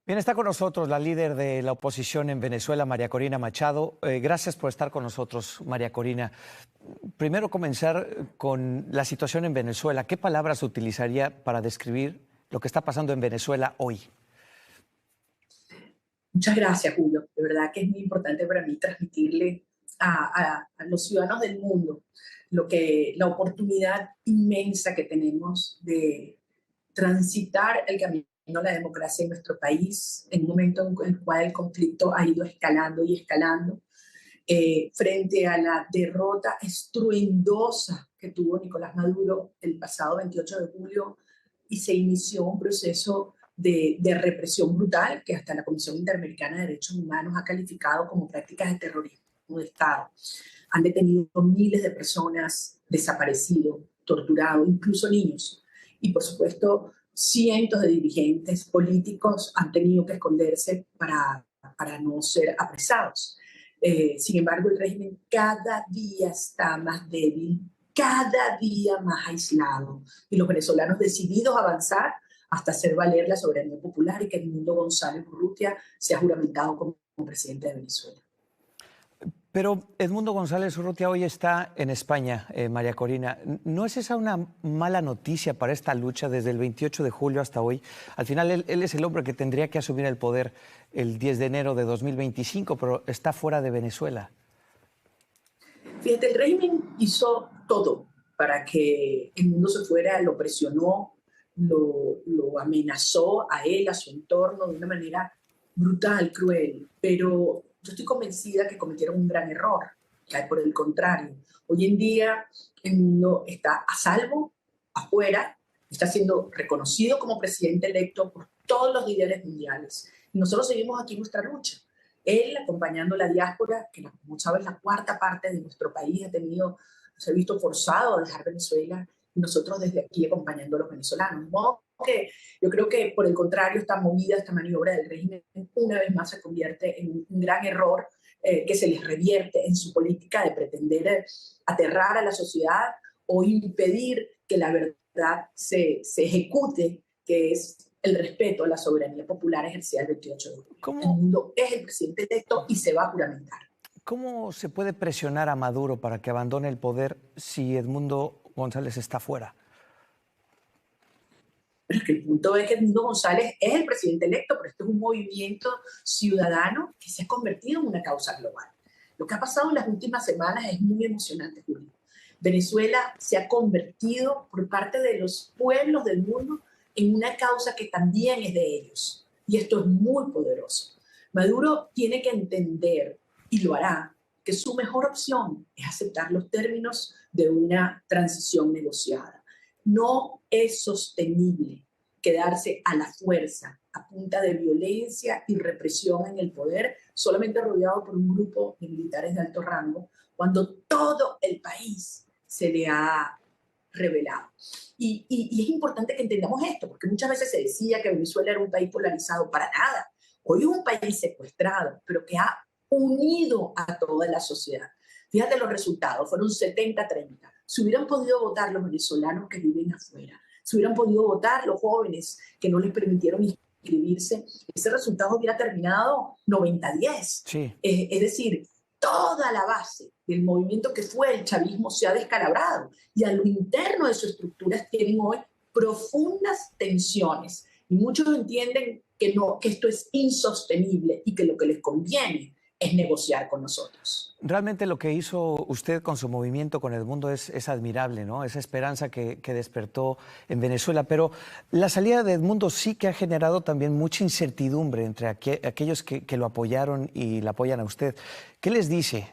Bien, está con nosotros la líder de la oposición en Venezuela, María Corina Machado. Gracias por estar con nosotros, María Corina. Primero comenzar con la situación en Venezuela. ¿Qué palabras utilizaría para describir lo que está pasando en Venezuela hoy? Muchas gracias, Julio. De verdad que es muy importante para mí transmitirle a los ciudadanos del mundo la oportunidad inmensa que tenemos de transitar el camino a la democracia en nuestro país, en un momento en el cual el conflicto ha ido escalando y escalando, frente a la derrota estruendosa que tuvo Nicolás Maduro el pasado 28 de julio, y se inició un proceso de represión brutal que hasta la Comisión Interamericana de Derechos Humanos ha calificado como prácticas de terrorismo de Estado. Han detenido miles de personas, desaparecido, torturado, incluso niños. Y por supuesto, cientos de dirigentes políticos han tenido que esconderse para no ser apresados. Sin embargo, el régimen cada día está más débil, cada día más aislado, y los venezolanos decididos a avanzar hasta hacer valer la soberanía popular y que Edmundo González Urrutia sea juramentado como presidente de Venezuela. Pero Edmundo González Urrutia hoy está en España, María Corina. ¿No es esa una mala noticia para esta lucha desde el 28 de julio hasta hoy? Al final él es el hombre que tendría que asumir el poder el 10 de enero de 2025, pero está fuera de Venezuela. Fíjate, el régimen hizo todo para que el mundo se fuera, lo presionó, lo amenazó a él, a su entorno, de una manera brutal, cruel, pero yo estoy convencida que cometieron un gran error, que por el contrario, hoy en día el mundo está a salvo, afuera, está siendo reconocido como presidente electo por todos los líderes mundiales, y nosotros seguimos aquí nuestra lucha. Él acompañando a la diáspora, que como sabes, la cuarta parte de nuestro país se ha visto forzado a dejar Venezuela, y nosotros desde aquí acompañando a los venezolanos. ¿No? Que yo creo que, por el contrario, esta movida, esta maniobra del régimen, una vez más se convierte en un gran error que se les revierte en su política de pretender aterrar a la sociedad o impedir que la verdad se ejecute, que es el respeto a la soberanía popular ejercida el 28 de julio. El mundo es el presidente electo y se va a juramentar. ¿Cómo se puede presionar a Maduro para que abandone el poder si Edmundo González está fuera? Pero es que el punto es que Edmundo González es el presidente electo, pero esto es un movimiento ciudadano que se ha convertido en una causa global. Lo que ha pasado en las últimas semanas es muy emocionante, Julio. Venezuela se ha convertido por parte de los pueblos del mundo en una causa que también es de ellos. Y esto es muy poderoso. Maduro tiene que entender, y lo hará, que su mejor opción es aceptar los términos de una transición negociada. No es sostenible quedarse a la fuerza, a punta de violencia y represión en el poder, solamente rodeado por un grupo de militares de alto rango, cuando todo el país se le ha revelado. Y es importante que entendamos esto, porque muchas veces se decía que Venezuela era un país polarizado. Para nada. Hoy es un país secuestrado, pero que ha unido a toda la sociedad. Fíjate los resultados, fueron 70-30. Si hubieran podido votar los venezolanos que viven afuera, si hubieran podido votar los jóvenes que no les permitieron inscribirse, ese resultado hubiera terminado 90-10. Sí. Es decir, toda la base del movimiento que fue el chavismo se ha descalabrado, y a lo interno de sus estructuras tienen hoy profundas tensiones, y muchos entienden que esto es insostenible y que lo que les conviene es negociar con nosotros. Realmente lo que hizo usted con su movimiento, con Edmundo, es admirable, ¿no? Esa esperanza que despertó en Venezuela. Pero la salida de Edmundo sí que ha generado también mucha incertidumbre entre aquellos que lo apoyaron y la apoyan a usted. ¿Qué les dice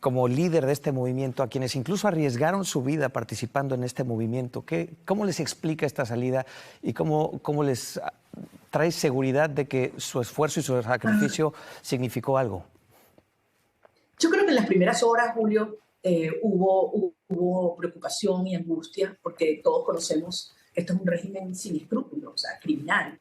como líder de este movimiento a quienes incluso arriesgaron su vida participando en este movimiento? ¿Cómo les explica esta salida y cómo les trae seguridad de que su esfuerzo y su sacrificio significó algo? Yo creo que en las primeras horas, Julio, hubo preocupación y angustia, porque todos conocemos que esto es un régimen sin escrúpulos, o sea, criminal.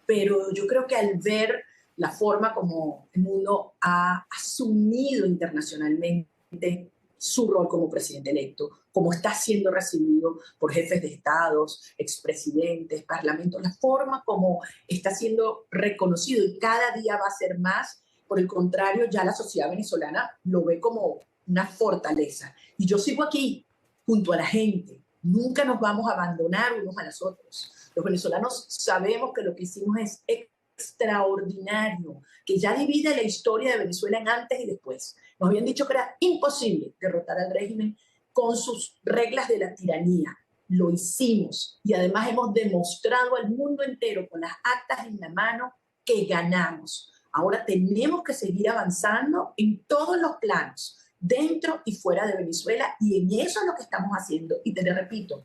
Pero yo creo que al ver la forma como el mundo ha asumido internacionalmente su rol como presidente electo, cómo está siendo recibido por jefes de estados, expresidentes, parlamentos, la forma como está siendo reconocido y cada día va a ser más. Por el contrario, ya la sociedad venezolana lo ve como una fortaleza. Y yo sigo aquí junto a la gente. Nunca nos vamos a abandonar unos a los otros. Los venezolanos sabemos que lo que hicimos es extraordinario, que ya divide la historia de Venezuela en antes y después. Nos habían dicho que era imposible derrotar al régimen con sus reglas de la tiranía. Lo hicimos y además hemos demostrado al mundo entero con las actas en la mano que ganamos. Ahora tenemos que seguir avanzando en todos los planos, dentro y fuera de Venezuela, y en eso es lo que estamos haciendo. Y te repito,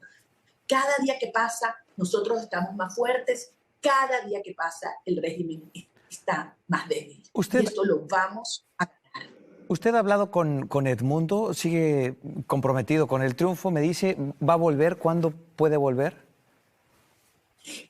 cada día que pasa nosotros estamos más fuertes, cada día que pasa el régimen está más débil. Y esto lo vamos a ganar. Usted ha hablado con Edmundo, sigue comprometido con el triunfo, me dice, ¿va a volver? ¿Cuándo puede volver?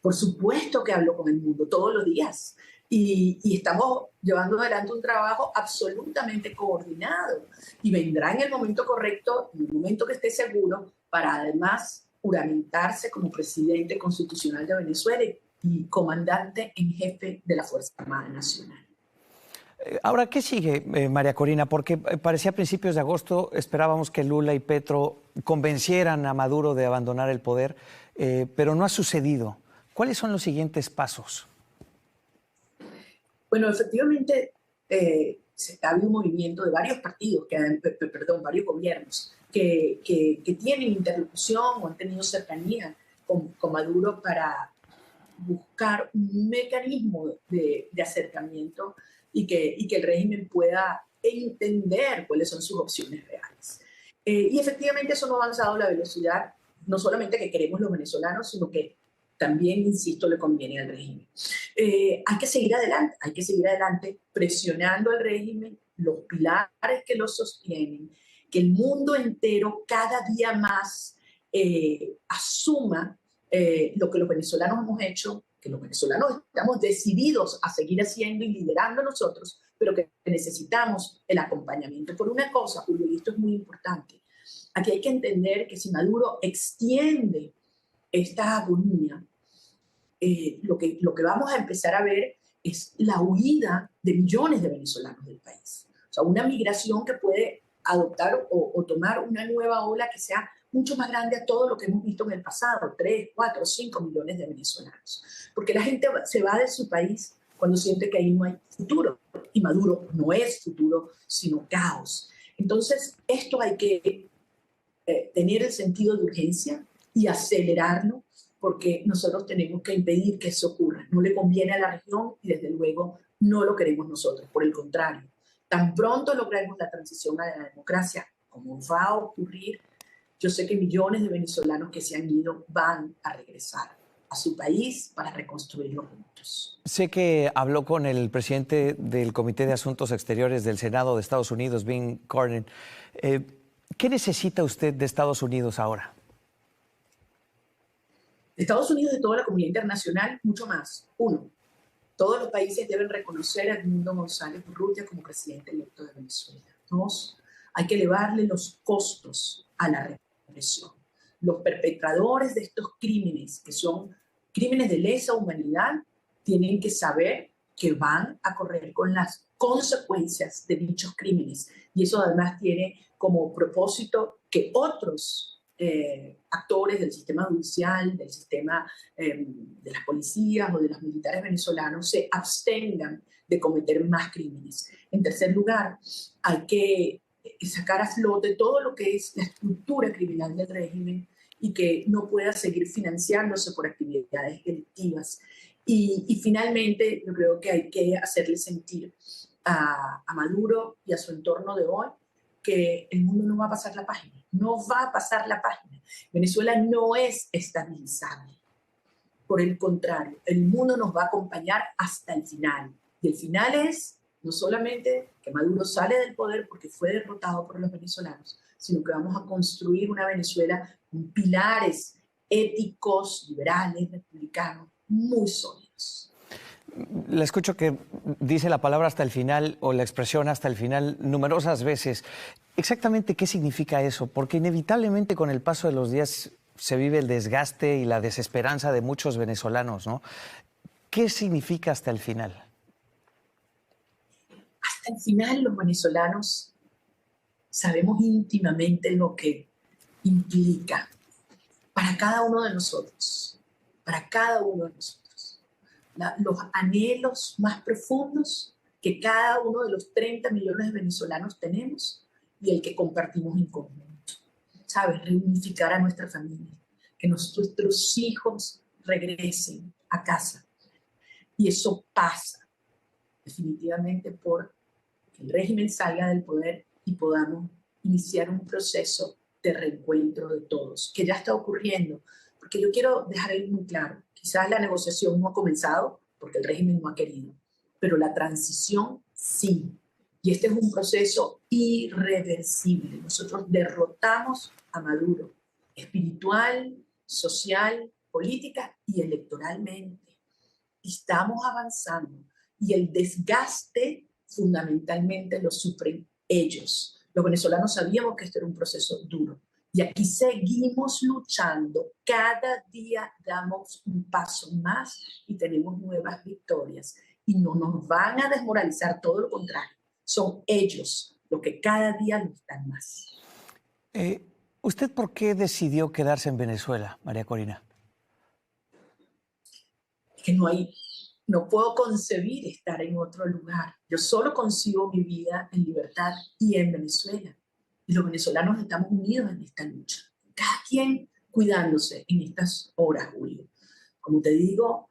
Por supuesto que hablo con Edmundo todos los días. Y estamos llevando adelante un trabajo absolutamente coordinado. Y vendrá en el momento correcto, en el momento que esté seguro, para además juramentarse como presidente constitucional de Venezuela y comandante en jefe de la Fuerza Armada Nacional. Ahora, ¿qué sigue, María Corina? Porque parecía a principios de agosto, esperábamos que Lula y Petro convencieran a Maduro de abandonar el poder, pero no ha sucedido. ¿Cuáles son los siguientes pasos? Bueno, efectivamente, ha habido un movimiento de varios partidos, varios gobiernos que tienen interlocución o han tenido cercanía con Maduro para buscar un mecanismo de acercamiento y que el régimen pueda entender cuáles son sus opciones reales. Y efectivamente eso no ha avanzado a la velocidad, no solamente que queremos los venezolanos, sino que también, insisto, le conviene al régimen. Hay que seguir adelante presionando al régimen, los pilares que lo sostienen, que el mundo entero cada día más asuma lo que los venezolanos hemos hecho, que los venezolanos estamos decididos a seguir haciendo y liderando nosotros, pero que necesitamos el acompañamiento. Por una cosa, Julio, y esto es muy importante, aquí hay que entender que si Maduro extiende esta agonía, lo que vamos a empezar a ver es la huida de millones de venezolanos del país. O sea, una migración que puede adoptar o tomar una nueva ola que sea mucho más grande a todo lo que hemos visto en el pasado, 3, 4, 5 millones de venezolanos. Porque la gente se va de su país cuando siente que ahí no hay futuro. Y Maduro no es futuro, sino caos. Entonces, esto hay que tener el sentido de urgencia y acelerarlo, porque nosotros tenemos que impedir que eso ocurra. No le conviene a la región y desde luego no lo queremos nosotros. Por el contrario, tan pronto logremos la transición a la democracia, como va a ocurrir, yo sé que millones de venezolanos que se han ido van a regresar a su país para reconstruirlo juntos. Sé que habló con el presidente del Comité de Asuntos Exteriores del Senado de Estados Unidos, Ben Cardin. ¿Qué necesita usted de Estados Unidos ahora? De Estados Unidos y de toda la comunidad internacional, mucho más. Uno, todos los países deben reconocer a Edmundo González Urrutia como presidente electo de Venezuela. Dos, hay que elevarle los costos a la represión. Los perpetradores de estos crímenes, que son crímenes de lesa humanidad, tienen que saber que van a correr con las consecuencias de dichos crímenes. Y eso además tiene como propósito que otros actores del sistema judicial, del sistema de las policías o de los militares venezolanos se abstengan de cometer más crímenes. En tercer lugar, hay que sacar a flote todo lo que es la estructura criminal del régimen y que no pueda seguir financiándose por actividades delictivas. Y finalmente, yo creo que hay que hacerle sentir a Maduro y a su entorno de hoy que el mundo no va a pasar la página, no va a pasar la página. Venezuela no es estabilizable. Por el contrario, el mundo nos va a acompañar hasta el final. Y el final es no solamente que Maduro sale del poder porque fue derrotado por los venezolanos, sino que vamos a construir una Venezuela con pilares éticos, liberales, republicanos, muy sólidos. Le escucho que dice la palabra hasta el final o la expresión hasta el final numerosas veces. Exactamente, ¿qué significa eso? Porque inevitablemente con el paso de los días se vive el desgaste y la desesperanza de muchos venezolanos, ¿no? ¿Qué significa hasta el final? Hasta el final los venezolanos sabemos íntimamente lo que implica para cada uno de nosotros, para cada uno de nosotros. Los anhelos más profundos que cada uno de los 30 millones de venezolanos tenemos y el que compartimos en conjunto. ¿Sabes? Reunificar a nuestra familia, que nuestros hijos regresen a casa. Y eso pasa definitivamente por que el régimen salga del poder y podamos iniciar un proceso de reencuentro de todos, que ya está ocurriendo. Porque yo quiero dejar algo muy claro. Quizás la negociación no ha comenzado porque el régimen no ha querido, pero la transición sí. Y este es un proceso irreversible. Nosotros derrotamos a Maduro, espiritual, social, política y electoralmente. Estamos avanzando y el desgaste fundamentalmente lo sufren ellos. Los venezolanos sabíamos que esto era un proceso duro y aquí seguimos luchando. Cada día damos un paso más y tenemos nuevas victorias y no nos van a desmoralizar, todo lo contrario. Son ellos los que cada día lo están más. ¿Usted por qué decidió quedarse en Venezuela, María Corina? Que no puedo concebir estar en otro lugar. Yo solo concibo mi vida en libertad y en Venezuela. Y los venezolanos estamos unidos en esta lucha. Cada quien cuidándose en estas horas, Julio. Como te digo,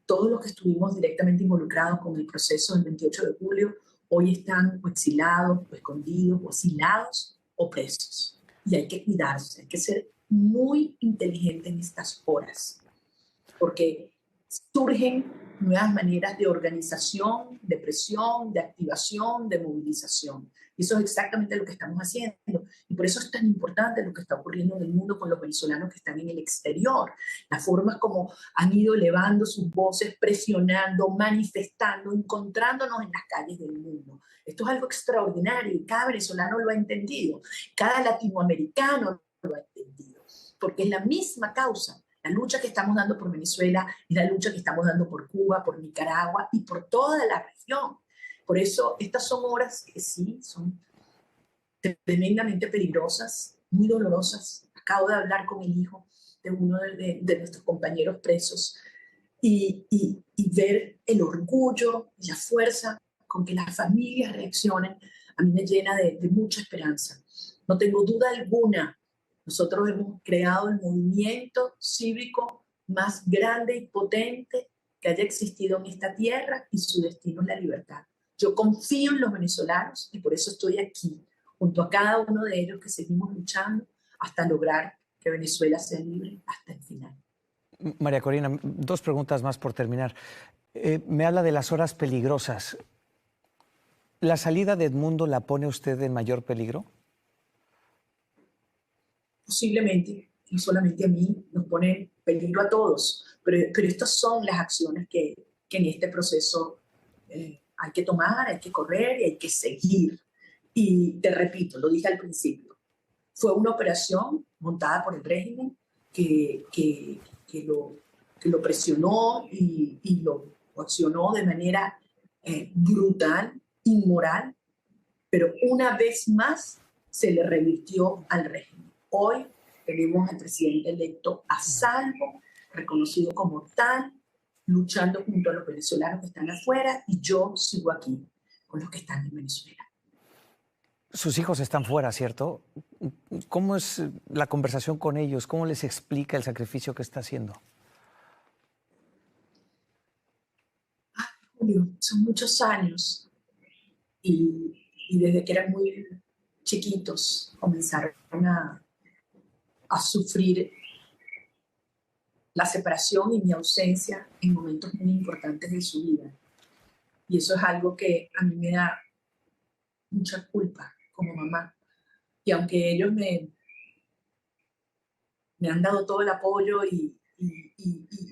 todos los que estuvimos directamente involucrados con el proceso del 28 de julio, hoy están o exilados, o escondidos, o asilados, o presos. Y hay que cuidarse, hay que ser muy inteligente en estas horas. Porque surgen nuevas maneras de organización, de presión, de activación, de movilización. Y eso es exactamente lo que estamos haciendo. Y por eso es tan importante lo que está ocurriendo en el mundo con los venezolanos que están en el exterior. Las formas como han ido elevando sus voces, presionando, manifestando, encontrándonos en las calles del mundo. Esto es algo extraordinario y cada venezolano lo ha entendido. Cada latinoamericano lo ha entendido. Porque es la misma causa. La lucha que estamos dando por Venezuela es la lucha que estamos dando por Cuba, por Nicaragua y por toda la región. Por eso estas son horas que sí, son tremendamente peligrosas, muy dolorosas. Acabo de hablar con el hijo de uno de nuestros compañeros presos y ver el orgullo y la fuerza con que las familias reaccionan, a mí me llena de mucha esperanza. No tengo duda alguna. Nosotros hemos creado el movimiento cívico más grande y potente que haya existido en esta tierra y su destino es la libertad. Yo confío en los venezolanos y por eso estoy aquí, junto a cada uno de ellos que seguimos luchando hasta lograr que Venezuela sea libre hasta el final. María Corina, dos preguntas más por terminar. Me habla de las horas peligrosas. ¿La salida de Edmundo la pone usted en mayor peligro? Posiblemente, y solamente a mí, nos pone en peligro a todos, pero estas son las acciones que en este proceso hay que tomar, hay que correr y hay que seguir. Y te repito, lo dije al principio, fue una operación montada por el régimen que lo presionó y lo accionó de manera brutal, inmoral, pero una vez más se le revirtió al régimen. Hoy tenemos al presidente electo a salvo, reconocido como tal, luchando junto a los venezolanos que están afuera y yo sigo aquí con los que están en Venezuela. Sus hijos están fuera, ¿cierto? ¿Cómo es la conversación con ellos? ¿Cómo les explica el sacrificio que está haciendo? Ay, Julio, son muchos años y desde que eran muy chiquitos comenzaron a sufrir la separación y mi ausencia en momentos muy importantes de su vida. Y eso es algo que a mí me da mucha culpa como mamá. Y aunque ellos me han dado todo el apoyo y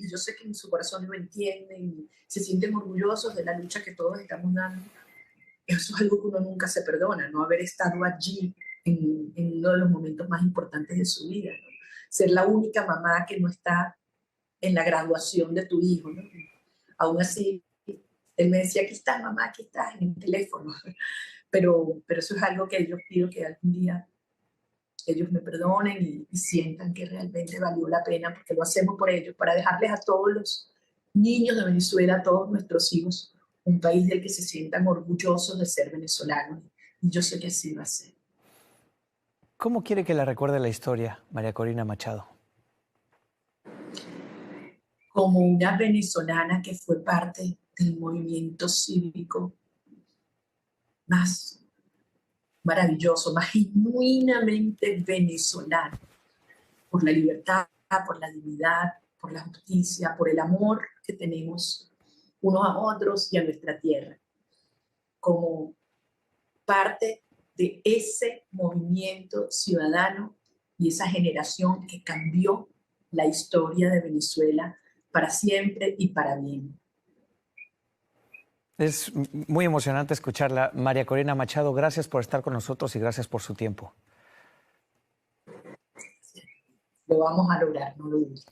yo sé que en su corazón lo entienden y se sienten orgullosos de la lucha que todos estamos dando, eso es algo que uno nunca se perdona, no haber estado allí en uno de los momentos más importantes de su vida, ¿no? Ser la única mamá que no está en la graduación de tu hijo, ¿no? Aún así, él me decía, aquí estás, mamá, aquí estás, en el teléfono. Pero eso es algo que yo pido que algún día ellos me perdonen y sientan que realmente valió la pena, porque lo hacemos por ellos, para dejarles a todos los niños de Venezuela, a todos nuestros hijos, un país del que se sientan orgullosos de ser venezolanos. Y yo sé que así va a ser. ¿Cómo quiere que la recuerde la historia, María Corina Machado? Como una venezolana que fue parte del movimiento cívico más maravilloso, más genuinamente venezolano, por la libertad, por la dignidad, por la justicia, por el amor que tenemos unos a otros y a nuestra tierra, como parte de ese movimiento ciudadano y esa generación que cambió la historia de Venezuela para siempre y para bien. Es muy emocionante escucharla. María Corina Machado, gracias por estar con nosotros y gracias por su tiempo. Lo vamos a lograr, no lo dudes.